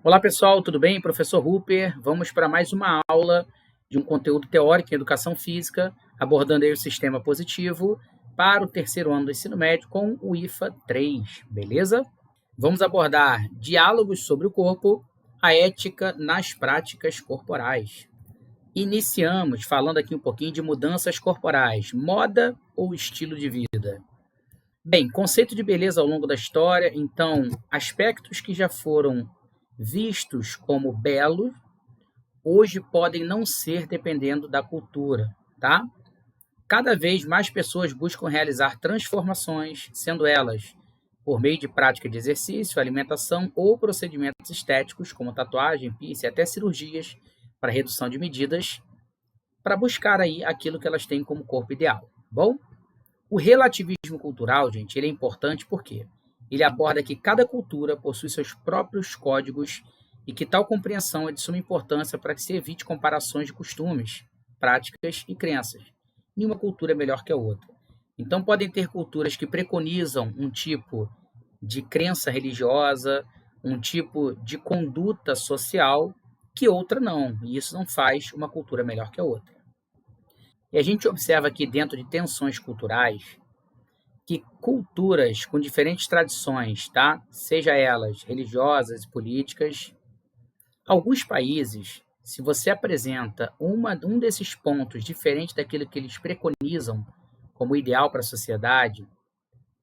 Olá pessoal, tudo bem? Professor Rupert, vamos para mais uma aula de um conteúdo teórico em educação física, abordando aí o sistema positivo para o terceiro ano do ensino médio com o IFA 3, beleza? Vamos abordar diálogos sobre o corpo, a ética nas práticas corporais. Iniciamos falando aqui um pouquinho de mudanças corporais, moda ou estilo de vida. Bem, conceito de beleza ao longo da história, então, aspectos que já foram vistos como belos, hoje podem não ser dependendo da cultura, tá? Cada vez mais pessoas buscam realizar transformações, sendo elas por meio de prática de exercício, alimentação ou procedimentos estéticos, como tatuagem, piercing, até cirurgias para redução de medidas, para buscar aí aquilo que elas têm como corpo ideal. Bom, o relativismo cultural, gente, ele é importante porque ele aborda que cada cultura possui seus próprios códigos e que tal compreensão é de suma importância para que se evite comparações de costumes, práticas e crenças. Nenhuma cultura é melhor que a outra. Então, podem ter culturas que preconizam um tipo de crença religiosa, um tipo de conduta social, que outra não. E isso não faz uma cultura melhor que a outra. E a gente observa aqui, dentro de tensões culturais, que culturas com diferentes tradições, tá? Seja elas religiosas e políticas, alguns países, se você apresenta um desses pontos diferente daquilo que eles preconizam como ideal para a sociedade,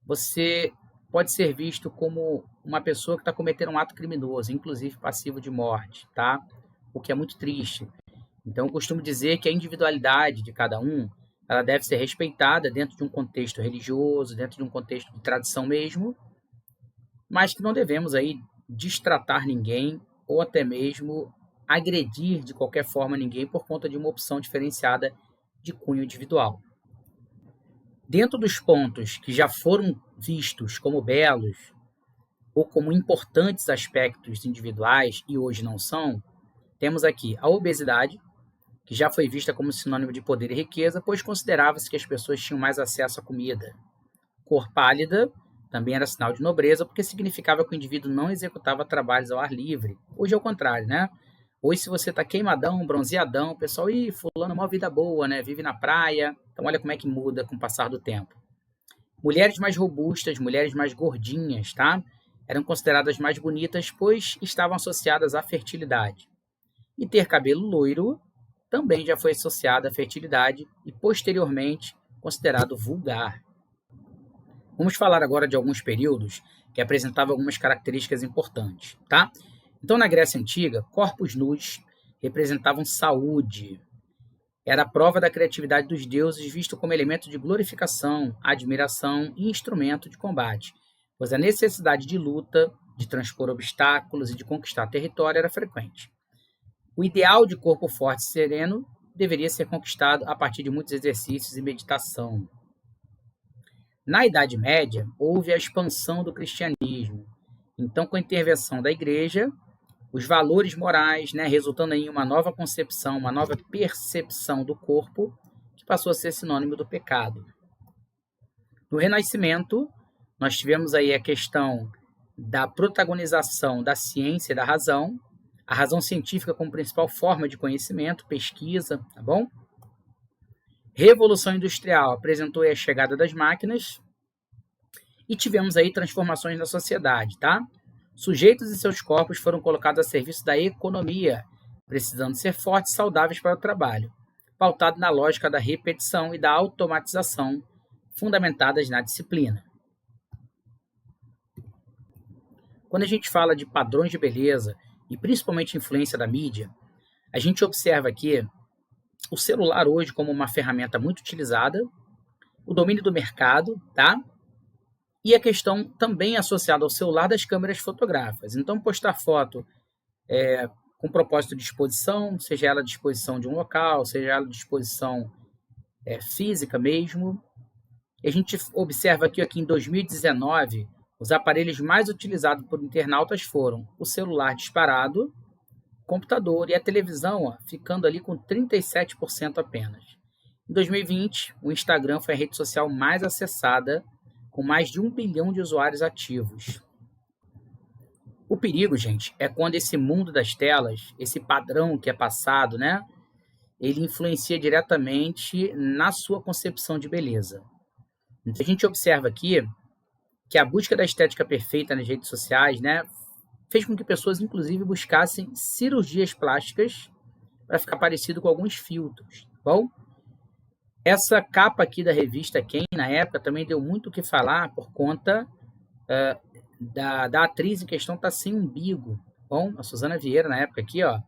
você pode ser visto como uma pessoa que está cometendo um ato criminoso, inclusive passivo de morte, tá? O que é muito triste. Então, eu costumo dizer que a individualidade de cada um, ela deve ser respeitada dentro de um contexto religioso, dentro de um contexto de tradição mesmo, mas que não devemos aí destratar ninguém ou até mesmo agredir de qualquer forma ninguém por conta de uma opção diferenciada de cunho individual. Dentro dos pontos que já foram vistos como belos ou como importantes aspectos individuais e hoje não são, temos aqui a obesidade, que já foi vista como sinônimo de poder e riqueza, pois considerava-se que as pessoas tinham mais acesso à comida. Cor pálida também era sinal de nobreza, porque significava que o indivíduo não executava trabalhos ao ar livre. Hoje é o contrário, né? Hoje, se você está queimadão, bronzeadão, o pessoal, fulano, uma vida boa, né? Vive na praia. Então, olha como é que muda com o passar do tempo. Mulheres mais robustas, mulheres mais gordinhas, tá? Eram consideradas mais bonitas, pois estavam associadas à fertilidade. E ter cabelo loiro também já foi associado à fertilidade e, posteriormente, considerado vulgar. Vamos falar agora de alguns períodos que apresentavam algumas características importantes, tá? Então, na Grécia Antiga, corpos nus representavam saúde. Era a prova da criatividade dos deuses, visto como elemento de glorificação, admiração e instrumento de combate, pois a necessidade de luta, de transpor obstáculos e de conquistar território era frequente. O ideal de corpo forte e sereno deveria ser conquistado a partir de muitos exercícios e meditação. Na Idade Média, houve a expansão do cristianismo. Então, com a intervenção da igreja, os valores morais, né, resultando em uma nova concepção, uma nova percepção do corpo, que passou a ser sinônimo do pecado. No Renascimento, nós tivemos aí a questão da protagonização da ciência e da razão, a razão científica como principal forma de conhecimento, pesquisa, tá bom? Revolução Industrial apresentou a chegada das máquinas e tivemos aí transformações na sociedade, tá? Sujeitos e seus corpos foram colocados a serviço da economia, precisando ser fortes e saudáveis para o trabalho, pautado na lógica da repetição e da automatização, fundamentadas na disciplina. Quando a gente fala de padrões de beleza e principalmente influência da mídia, a gente observa aqui o celular hoje como uma ferramenta muito utilizada, o domínio do mercado, tá? E a questão também associada ao celular das câmeras fotográficas. Então, postar foto com propósito de exposição, seja ela de exposição de um local, seja ela de exposição física mesmo. E a gente observa aqui em 2019, os aparelhos mais utilizados por internautas foram o celular disparado, o computador e a televisão, ficando ali com 37% apenas. Em 2020, o Instagram foi a rede social mais acessada, com mais de 1 bilhão de usuários ativos. O perigo, gente, é quando esse mundo das telas, esse padrão que é passado, né, ele influencia diretamente na sua concepção de beleza. Então, a gente observa aqui que a busca da estética perfeita nas redes sociais, né, fez com que pessoas, inclusive, buscassem cirurgias plásticas para ficar parecido com alguns filtros, tá bom? Essa capa aqui da revista Quem, na época, também deu muito o que falar por conta da atriz em questão estar sem umbigo. Bom, a Suzana Vieira, na época aqui, ó,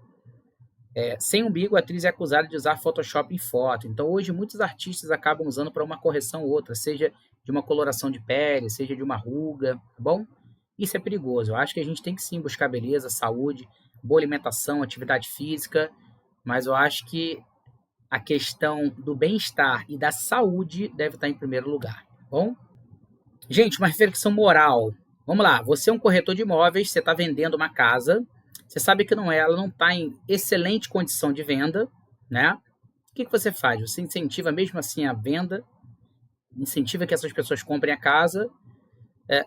sem umbigo, a atriz é acusada de usar Photoshop em foto. Então, hoje, muitos artistas acabam usando para uma correção ou outra, seja de uma coloração de pele, seja de uma ruga, tá bom? Isso é perigoso. Eu acho que a gente tem que sim buscar beleza, saúde, boa alimentação, atividade física, mas eu acho que a questão do bem-estar e da saúde deve estar em primeiro lugar, tá bom? Gente, uma reflexão moral. Vamos lá, você é um corretor de imóveis, você está vendendo uma casa, você sabe que ela não está em excelente condição de venda, né? O que você faz? Você incentiva mesmo assim a venda, incentiva que essas pessoas comprem a casa,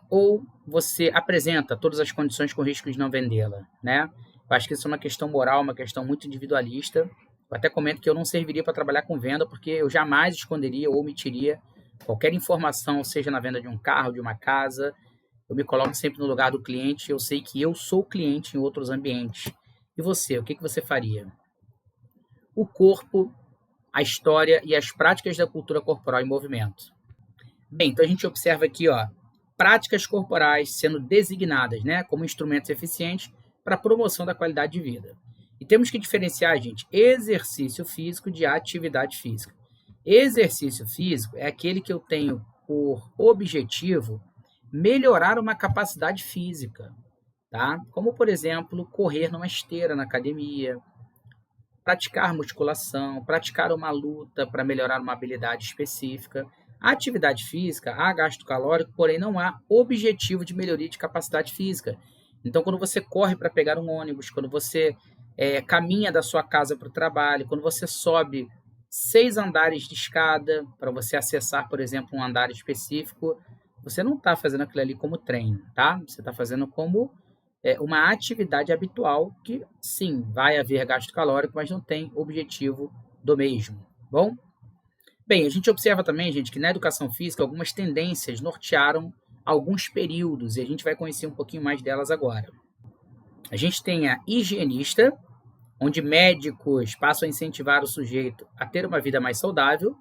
ou você apresenta todas as condições com risco de não vendê-la, né? Eu acho que isso é uma questão moral, uma questão muito individualista. Eu até comento que eu não serviria para trabalhar com venda, porque eu jamais esconderia ou omitiria qualquer informação, seja na venda de um carro, de uma casa. Eu me coloco sempre no lugar do cliente, eu sei que eu sou cliente em outros ambientes. E você, o que você faria? O corpo, a história e as práticas da cultura corporal em movimento. Bem, então a gente observa aqui, ó, práticas corporais sendo designadas, né, como instrumentos eficientes para a promoção da qualidade de vida. E temos que diferenciar, gente, exercício físico de atividade física. Exercício físico é aquele que eu tenho por objetivo melhorar uma capacidade física, tá? Como, por exemplo, correr numa esteira na academia, praticar musculação, praticar uma luta para melhorar uma habilidade específica. A atividade física há gasto calórico, porém não há objetivo de melhoria de capacidade física. Então, quando você corre para pegar um ônibus, quando você caminha da sua casa para o trabalho, quando você sobe 6 andares de escada para você acessar, por exemplo, um andar específico, você não está fazendo aquilo ali como treino, tá? Você está fazendo como uma atividade habitual que, sim, vai haver gasto calórico, mas não tem objetivo do mesmo, bom? Bem, a gente observa também, gente, que na educação física algumas tendências nortearam alguns períodos, e a gente vai conhecer um pouquinho mais delas agora. A gente tem a higienista, onde médicos passam a incentivar o sujeito a ter uma vida mais saudável.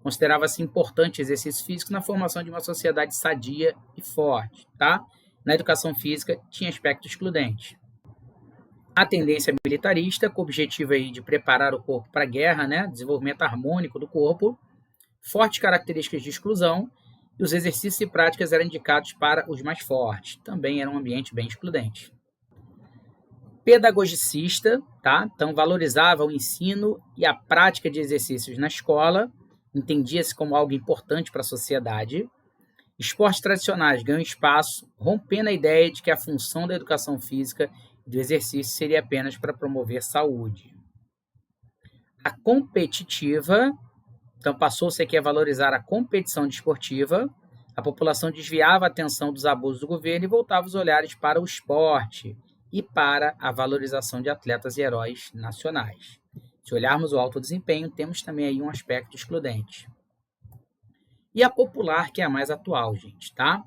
Considerava-se importante exercício físico na formação de uma sociedade sadia e forte, tá? Na educação física tinha aspecto excludente. A tendência militarista, com o objetivo aí de preparar o corpo para a guerra, né? Desenvolvimento harmônico do corpo, fortes características de exclusão, e os exercícios e práticas eram indicados para os mais fortes. Também era um ambiente bem excludente. Pedagogicista, tá? Então valorizava o ensino e a prática de exercícios na escola, entendia-se como algo importante para a sociedade. Esportes tradicionais ganham espaço, rompendo a ideia de que a função da educação física e do exercício seria apenas para promover saúde. A competitiva, então passou-se aqui a valorizar a competição desportiva. A população desviava a atenção dos abusos do governo e voltava os olhares para o esporte e para a valorização de atletas e heróis nacionais. Se olharmos o alto desempenho, temos também aí um aspecto excludente. E a popular, que é a mais atual, gente, tá?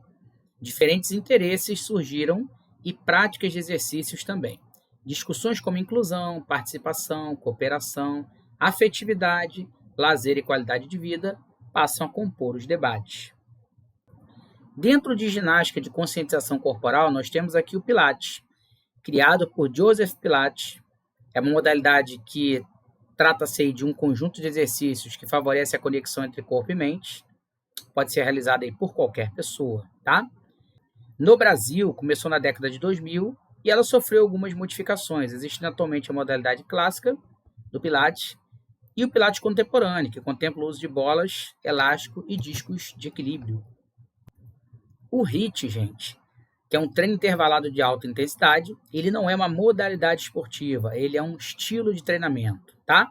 Diferentes interesses surgiram e práticas de exercícios também. Discussões como inclusão, participação, cooperação, afetividade, lazer e qualidade de vida passam a compor os debates. Dentro de ginástica de conscientização corporal, nós temos aqui o Pilates, criado por Joseph Pilates. É uma modalidade que trata-se de um conjunto de exercícios que favorece a conexão entre corpo e mente. Pode ser realizada aí por qualquer pessoa, tá? No Brasil, começou na década de 2000 e ela sofreu algumas modificações. Existe atualmente a modalidade clássica do Pilates e o Pilates contemporâneo, que contempla o uso de bolas, elástico e discos de equilíbrio. O HIIT, gente, que é um treino intervalado de alta intensidade, ele não é uma modalidade esportiva, ele é um estilo de treinamento, tá?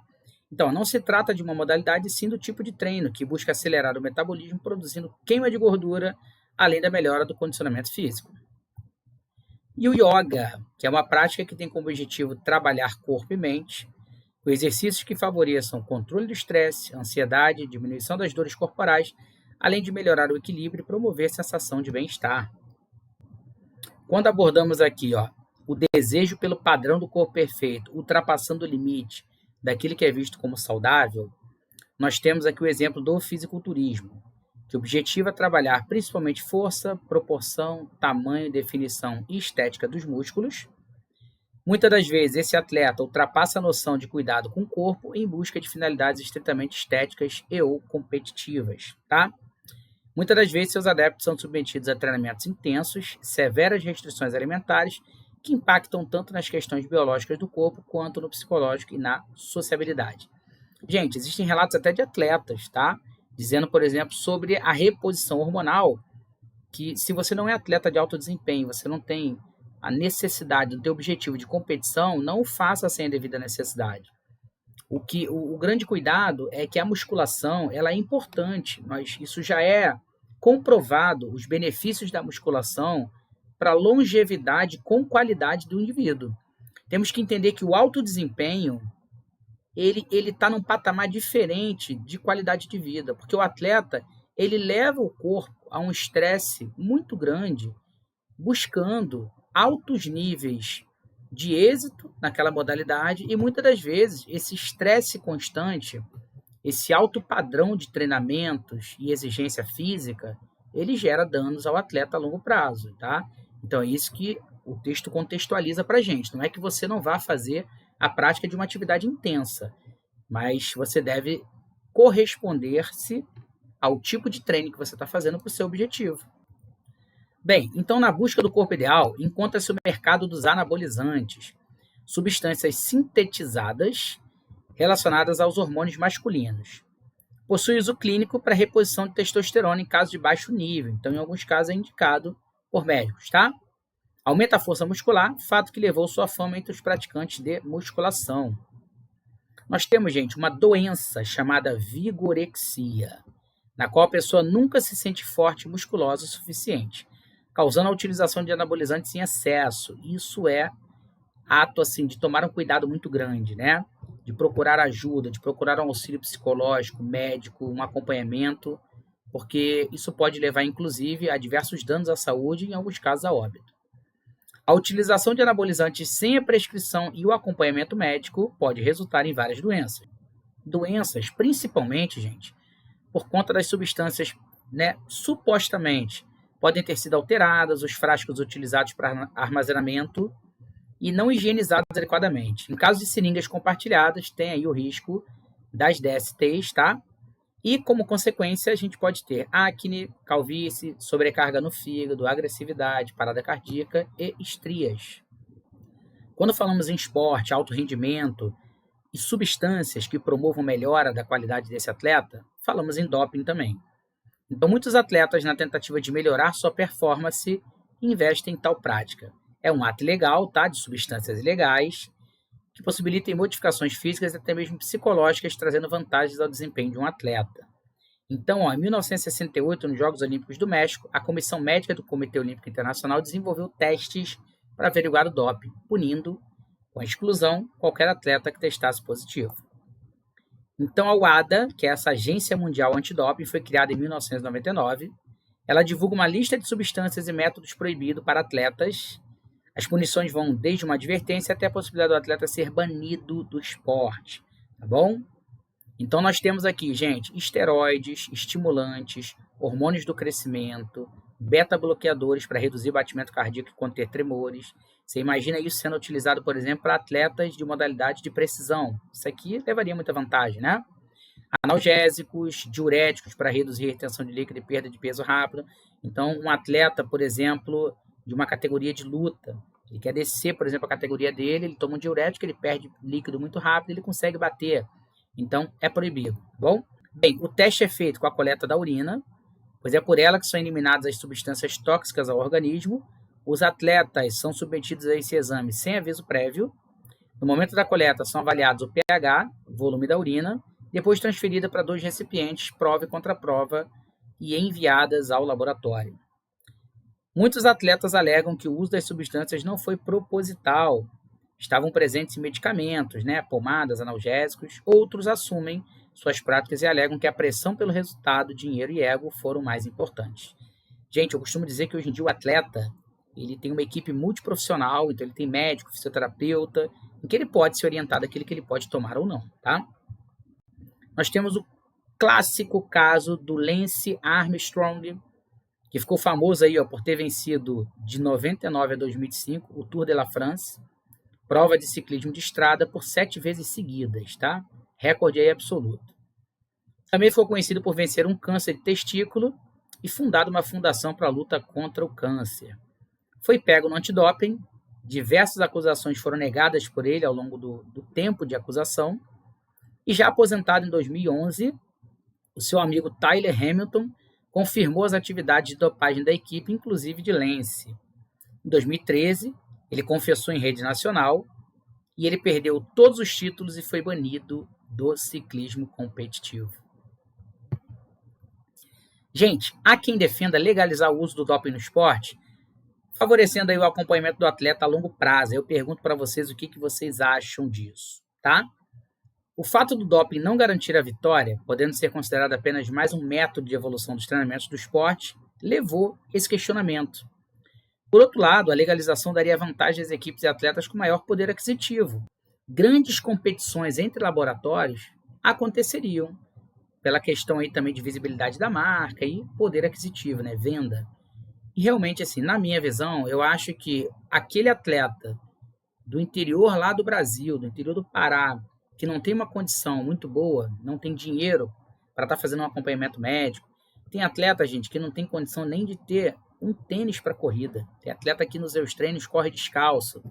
Então, não se trata de uma modalidade, sim do tipo de treino, que busca acelerar o metabolismo, produzindo queima de gordura, além da melhora do condicionamento físico. E o yoga, que é uma prática que tem como objetivo trabalhar corpo e mente, com exercícios que favoreçam o controle do estresse, ansiedade, diminuição das dores corporais, além de melhorar o equilíbrio e promover a sensação de bem-estar. Quando abordamos aqui, o desejo pelo padrão do corpo perfeito, ultrapassando o limite daquilo que é visto como saudável, nós temos aqui o exemplo do fisiculturismo, que objetiva trabalhar principalmente força, proporção, tamanho, definição e estética dos músculos. Muitas das vezes, esse atleta ultrapassa a noção de cuidado com o corpo em busca de finalidades estritamente estéticas e ou competitivas, tá? Muitas das vezes, seus adeptos são submetidos a treinamentos intensos, severas restrições alimentares, que impactam tanto nas questões biológicas do corpo quanto no psicológico e na sociabilidade. Gente, existem relatos até de atletas, tá? Dizendo, por exemplo, sobre a reposição hormonal, que se você não é atleta de alto desempenho, você não tem a necessidade, não tem objetivo de competição, não o faça sem a devida necessidade. O grande cuidado é que a musculação ela é importante, mas isso já é comprovado, os benefícios da musculação para a longevidade com qualidade do indivíduo. Temos que entender que o alto desempenho ele está num patamar diferente de qualidade de vida, porque o atleta ele leva o corpo a um estresse muito grande, buscando altos níveis de êxito naquela modalidade e muitas das vezes esse estresse constante, esse alto padrão de treinamentos e exigência física, ele gera danos ao atleta a longo prazo, tá? Então é isso que o texto contextualiza para a gente. Não é que você não vá fazer a prática de uma atividade intensa, mas você deve corresponder-se ao tipo de treino que você está fazendo para o seu objetivo. Bem, então na busca do corpo ideal, encontra-se o mercado dos anabolizantes, substâncias sintetizadas relacionadas aos hormônios masculinos. Possui uso clínico para reposição de testosterona em casos de baixo nível, então em alguns casos é indicado por médicos, tá? Aumenta a força muscular, fato que levou sua fama entre os praticantes de musculação. Nós temos, gente, uma doença chamada vigorexia, na qual a pessoa nunca se sente forte e musculosa o suficiente, causando a utilização de anabolizantes em excesso. Isso é ato assim de tomar um cuidado muito grande, né? De procurar ajuda, de procurar um auxílio psicológico, médico, um acompanhamento, porque isso pode levar, inclusive, a diversos danos à saúde e, em alguns casos, a óbito. A utilização de anabolizantes sem a prescrição e o acompanhamento médico pode resultar em várias doenças. Doenças, principalmente, gente, por conta das substâncias, né, supostamente podem ter sido alteradas, os frascos utilizados para armazenamento e não higienizados adequadamente. Em caso de seringas compartilhadas, tem aí o risco das DSTs, tá? E como consequência, a gente pode ter acne, calvície, sobrecarga no fígado, agressividade, parada cardíaca e estrias. Quando falamos em esporte, alto rendimento e substâncias que promovam melhora da qualidade desse atleta, falamos em doping também. Então, muitos atletas, na tentativa de melhorar sua performance, investem em tal prática. É um ato ilegal, tá? De substâncias ilegais, que possibilitam modificações físicas e até mesmo psicológicas, trazendo vantagens ao desempenho de um atleta. Então, em 1968, nos Jogos Olímpicos do México, a Comissão Médica do Comitê Olímpico Internacional desenvolveu testes para averiguar o doping, punindo com a exclusão qualquer atleta que testasse positivo. Então, a UADA, que é essa Agência Mundial Antidoping, foi criada em 1999. Ela divulga uma lista de substâncias e métodos proibidos para atletas. As punições vão desde uma advertência até a possibilidade do atleta ser banido do esporte, tá bom? Então, nós temos aqui, gente, esteroides, estimulantes, hormônios do crescimento, beta-bloqueadores para reduzir batimento cardíaco e conter tremores. Você imagina isso sendo utilizado, por exemplo, para atletas de modalidade de precisão. Isso aqui levaria muita vantagem, né? Analgésicos, diuréticos para reduzir a retenção de líquido e perda de peso rápido. Então, um atleta, por exemplo, de uma categoria de luta, ele quer descer, por exemplo, a categoria dele, ele toma um diurético, ele perde líquido muito rápido, ele consegue bater. Então, é proibido, tá bom? Bem, o teste é feito com a coleta da urina, pois é por ela que são eliminadas as substâncias tóxicas ao organismo. Os atletas são submetidos a esse exame sem aviso prévio. No momento da coleta, são avaliados o pH, volume da urina, depois transferida para 2 recipientes, prova e contraprova, e enviadas ao laboratório. Muitos atletas alegam que o uso das substâncias não foi proposital. Estavam presentes em medicamentos, né, pomadas, analgésicos. Outros assumem suas práticas e alegam que a pressão pelo resultado, dinheiro e ego foram mais importantes. Gente, eu costumo dizer que hoje em dia o atleta ele tem uma equipe multiprofissional, então ele tem médico, fisioterapeuta, em que ele pode se orientar daquilo que ele pode tomar ou não, tá? Nós temos o clássico caso do Lance Armstrong, que ficou famoso aí, ó, por ter vencido de 99 a 2005 o Tour de la France, prova de ciclismo de estrada por 7 vezes seguidas, tá? Recorde aí absoluto. Também foi conhecido por vencer um câncer de testículo e fundado uma fundação para a luta contra o câncer. Foi pego no antidoping, diversas acusações foram negadas por ele ao longo do tempo de acusação, e já aposentado em 2011, o seu amigo Tyler Hamilton confirmou as atividades de dopagem da equipe, inclusive de Lance. Em 2013, ele confessou em rede nacional e ele perdeu todos os títulos e foi banido do ciclismo competitivo. Gente, há quem defenda legalizar o uso do doping no esporte, favorecendo aí o acompanhamento do atleta a longo prazo. Eu pergunto para vocês o que vocês acham disso, tá? O fato do doping não garantir a vitória, podendo ser considerado apenas mais um método de evolução dos treinamentos do esporte, levou esse questionamento. Por outro lado, a legalização daria vantagem às equipes e atletas com maior poder aquisitivo. Grandes competições entre laboratórios aconteceriam, pela questão aí também de visibilidade da marca e poder aquisitivo, né, venda. E realmente, assim, na minha visão, eu acho que aquele atleta do interior lá do Brasil, do interior do Pará, que não tem uma condição muito boa, não tem dinheiro para estar fazendo um acompanhamento médico. Tem atleta, gente, que não tem condição nem de ter um tênis para corrida. Tem atleta que nos seus treinos corre descalço.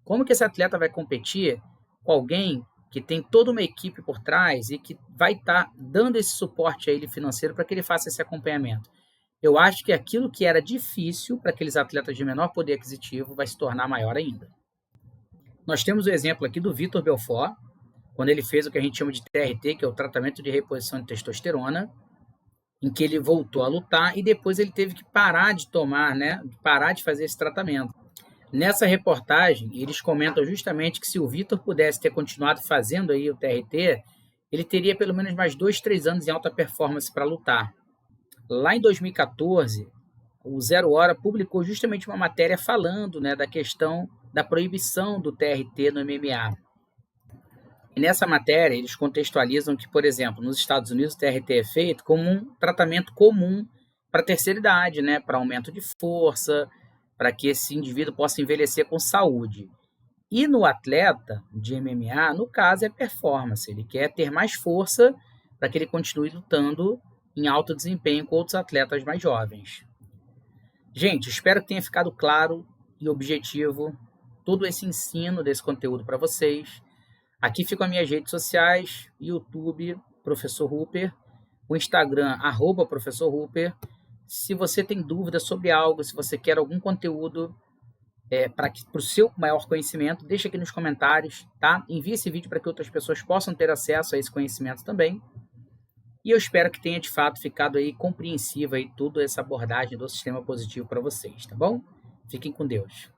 Como que esse atleta vai competir com alguém que tem toda uma equipe por trás e que vai estar dando esse suporte a ele financeiro para que ele faça esse acompanhamento? Eu acho que aquilo que era difícil para aqueles atletas de menor poder aquisitivo vai se tornar maior ainda. Nós temos o exemplo aqui do Vitor Belfort, quando ele fez o que a gente chama de TRT, que é o tratamento de reposição de testosterona, em que ele voltou a lutar e depois ele teve que parar de tomar, né, parar de fazer esse tratamento. Nessa reportagem, eles comentam justamente que se o Vitor pudesse ter continuado fazendo aí o TRT, ele teria pelo menos mais 2, 3 anos em alta performance para lutar. Lá em 2014, o Zero Hora publicou justamente uma matéria falando, né, da questão da proibição do TRT no MMA. E nessa matéria, eles contextualizam que, por exemplo, nos Estados Unidos o TRT é feito como um tratamento comum para a terceira idade, né, para aumento de força, para que esse indivíduo possa envelhecer com saúde. E no atleta de MMA, no caso, é performance. Ele quer ter mais força para que ele continue lutando em alto desempenho com outros atletas mais jovens. Gente, espero que tenha ficado claro e objetivo todo esse ensino desse conteúdo para vocês. Aqui ficam as minhas redes sociais, YouTube, Professor Hooper, o Instagram, @Professor Hooper. Se você tem dúvida sobre algo, se você quer algum conteúdo para o seu maior conhecimento, deixa aqui nos comentários, tá? Envie esse vídeo para que outras pessoas possam ter acesso a esse conhecimento também. E eu espero que tenha, de fato, ficado aí compreensiva aí toda essa abordagem do sistema positivo para vocês, tá bom? Fiquem com Deus.